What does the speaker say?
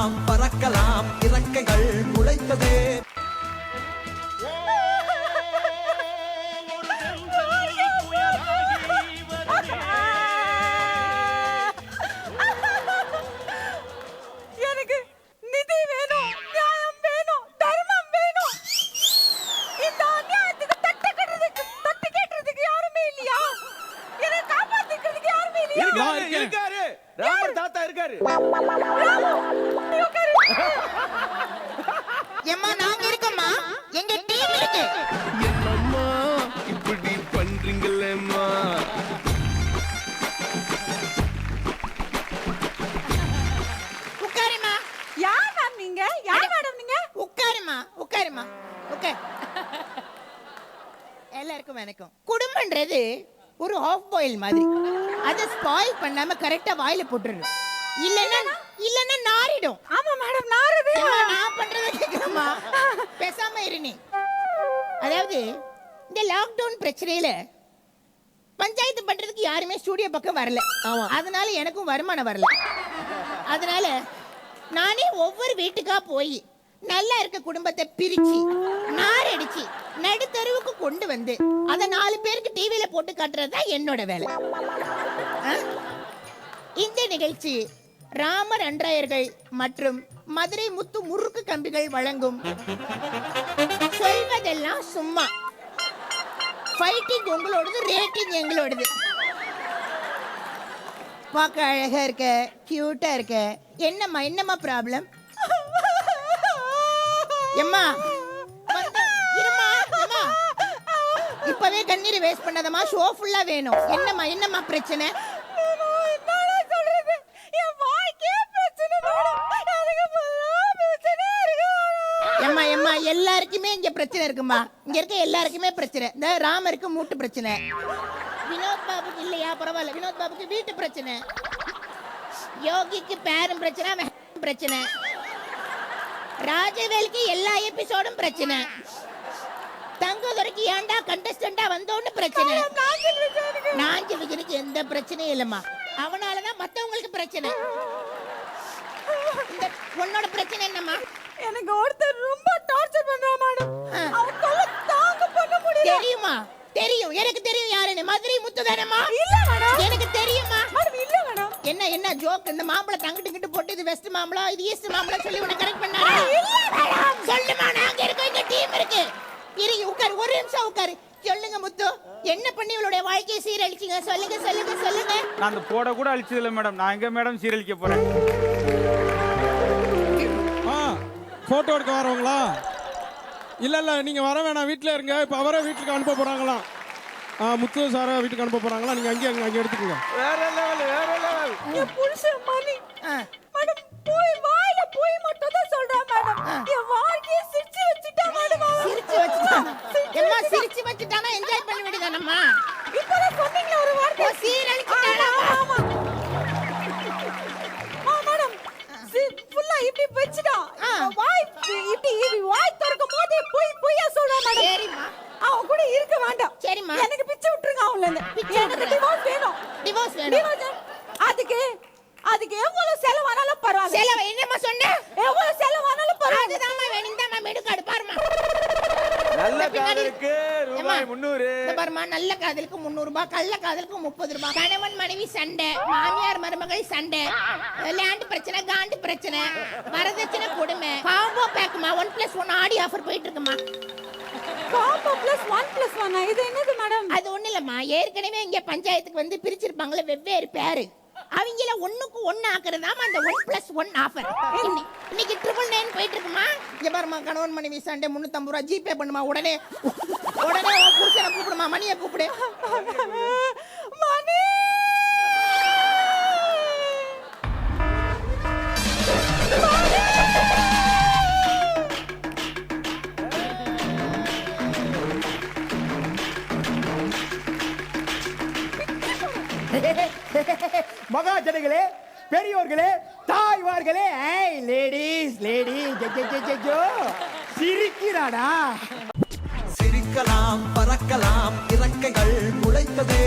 சிரிக்கலாம் பறக்கலாம் இறக்கைகள் முளைத்ததே. எனக்கு நிதி வேணும், நியாயம் வேணும், தர்மம் வேணும். இந்த அநியாயத்துக்கு தட்டு கேட்றதுக்கு யாருமே இல்லையா? என்னை காப்பாத்திக்கிறதுக்கு யாருமே இல்லையா? இருக்காரு ராமர் தாத்தா இருக்காரு. எம்மா நாங்க இருக்கோம்மா, எங்க டீம் இருக்கு. என்னம்மா இப்படி பண்றீங்களேம்மா? உட்காருமா. யார் மேம் நீங்க? யார் மேடம் நீங்க? உட்காருமா உட்காருமா உட்கார். எல்லாருக்கும் வணக்கம். குடும்பம்ன்றது ஒரு ஹாஃப் பாயில் மாதிரி. அதை ஸ்பாயில் பண்ணாம கரெக்டா வாயில போட்டுறணும். இல்லன்னா நாரிடும். ஆமா மேடம், நாருது. ஏம்மா, நான் பண்றத கேக்குறமா? பேசாம இரு நீ. அதாவது இந்த லாக்டவுன் பிரச்சனையில பஞ்சாயத்து பண்றதுக்கு யாருமே ஸ்டூடியோ பக்கம் வரல. அதனால எனக்கும் வருமானம் வரல. அதனால நானே ஒவ்வொரு வீட்டுக்கா போய் நல்லா இருக்க குடும்பத்தை பிரிச்சு நாரடிச்சு நடுத்தருவுக்கு கொண்டு வந்து அதை 4 பேருக்கு டிவியில போட்டு காட்டுறது தான் என்னோட வேலை. இந்த நிகழ்ச்சி ராமர் அன்றாயர்கள் மற்றும் மதுரை முத்து முறுக்கு கம்பிகள் வழங்கும் சொல்வதெல்லாம் சும்மா. ஃபைட்டிங் உங்களோடது, ரேட்டிங் எங்களோடது. பார்க்க அழகா இருக்க, கியூட்டா இருக்க. என்னம்மா ப்ராப்ளம்? எம்மா இருமா, இப்பவே கண்ணீர் வேஸ்ட் பண்ணாதம்மா. ஷோ ஃபுல்லா வேணும். என்னம்மா பிரச்சனை? எம்மா எல்லாருக்குமே இங்க பிரச்சனை இருக்குமா. இங்க இருக்க எல்லாருக்குமே பிரச்சனை. இந்த ராமருக்கு மூட்டு பிரச்சனை, வினோத் பாபுக்கு இல்லையா பரவாயில்ல, வினோத் பாபுக்கு வீட்டு பிரச்சனை, யோகிக்கு பேரும் பிரச்சனை, பிரச்சனை, ராஜவேலுக்கு எல்லா எபிசோடும் பிரச்சனை, தங்கதுரைக்கு ஏன்டா கண்டஸ்டண்டா வந்தோன்னு பிரச்சனை. நாஞ்சிலுக்கு எந்த பிரச்சனையும் இல்லம்மா. அவனாலதான் மத்தவங்களுக்கு பிரச்சனை. உன்னோட பிரச்சனை என்னம்மா? எனக்கு ஒருத்தர் ரொம்ப டார்ச்சர் பண்றா மேடம். அவனால தாங்க பண்ண முடியல. தெரியுமா? தெரியும், எனக்கு தெரியும் யாருன்னு. மதுரை முத்துதானம்மா? இல்ல மேடம். எனக்கு தெரியுமா? மேடம் இல்ல மேடம். என்ன ஜோக்? இந்த மாம்பழம் தங்கிட்டு கிட்டு போட்டு இது வெஸ்ட் மாம்பழம், இது ஈஸ்ட் மாம்பழம் சொல்லி உன்னை கரெக்ட் பண்ணாரா? இல்ல மேடம். சொல்லுமா, நாங்க இருக்கோம், எங்க டீம் இருக்கு. இரு உட்காரு, ஒரு நிமிஷம் உட்காரு. சொல்லுங்க முத்து, என்ன பண்ணி இவளுடைய வாழ்க்கையை சீரழிச்சீங்க? சொல்லுங்க. நான் அந்த போட கூட அழிச்சது இல்லை மேடம். நான் எங்க மேடம் சீரழிக்க போறேன்? போட்டோ எடுக்க வரவங்களா? இல்ல நீங்க வர வேணாம், வீட்டுல இருங்க. இப்ப அவரை வீட்டுக்கு அனுப்ப போறாங்களாம். முத்து சார வீட்டுக்கு அனுப்ப போறாங்களா? நீங்க அங்கே எடுத்துக்கோங்க. வேற லெவல். என் புருஷன் மணி மேடம் போய் வாயில போய் மட்டும் தான் சொல்றேன் மேடம். என் வாழ்க்கையை சிரிச்சு வச்சிட்டா மேடம். சிரிச்சு வச்சுட்டானா என்ஜாய் பண்ண வேண்டியதானம்மா? இப்பதான் சொன்னீங்க ஒரு வார்த்தை. சீரழிச்சிட்டானா? ஆமா மேடம். ஃபுல்லா இப்படி வச்சிட்டா. வாய் இப்படி வாய் திறக்கும் போதே போய்யா சொல்றேன் மேடம். சரிம்மா, அவன் கூட இருக்க வேண்டாம். சரிம்மா, எனக்கு பிச்சை விட்டுருங்க. அவன்ல எனக்கு டிவோர்ஸ் வேணும். டிவோர்ஸ் வேணும். அதுக்கு எவ்வளவு செலவானாலும் பரவாயில்லை. செலவு என்னம்மா சொன்ன? எவ்வளவு செலவானாலும் பரவாயில்லை. அதுதாம்மா வேணும். இந்தாம்மா மெடுக்காடு பாருமா. நல்ல காதலுக்கு ரூபாய் 300. இந்த பாருமா, நல்ல காதலுக்கு 300 ரூபாய், கள்ள காதலுக்கு 30 ரூபாய். கணவன் மனைவி சண்டை, மாமியார் மருமகள் சண்டை, லேண்ட் பிரச்சனை, காண்டு பிரச்சனை, வரதட்சணை கொடுமை, காம்போ பேக்குமா 1+1 ஆடி ஆஃபர் போயிட்டு இருக்குமா. காம்போ +1+1 இது என்னது மேடம்? அது ஒண்ணு இல்லம்மா, ஏற்கனவே இங்க பஞ்சாயத்துக்கு வந்து பிரிச்சிருப்பாங்களே வெவ்வேறு பேரு, அவங்கள 1க்கு 1 ஆக்குறதாம அந்த 1+1 ஆஃபர். இன்னைக்கு 999 போயிட்டு இருக்குமா. இங்க பாருமா, கணவன் மனைவி சண்டை 350 ரூபாய் ஜிபே பண்ணுமா. உடனே புருஷனை கூப்பிடுமா, மணியை கூப்பிடு. மணி மகாஜனங்களே, பெரியோர்களே, தாய்மார்களே, லேடிஸ் சிரிக்கிறாடா. சிரிக்கலாம் பறக்கலாம் இறக்கைகள் முளைத்ததே.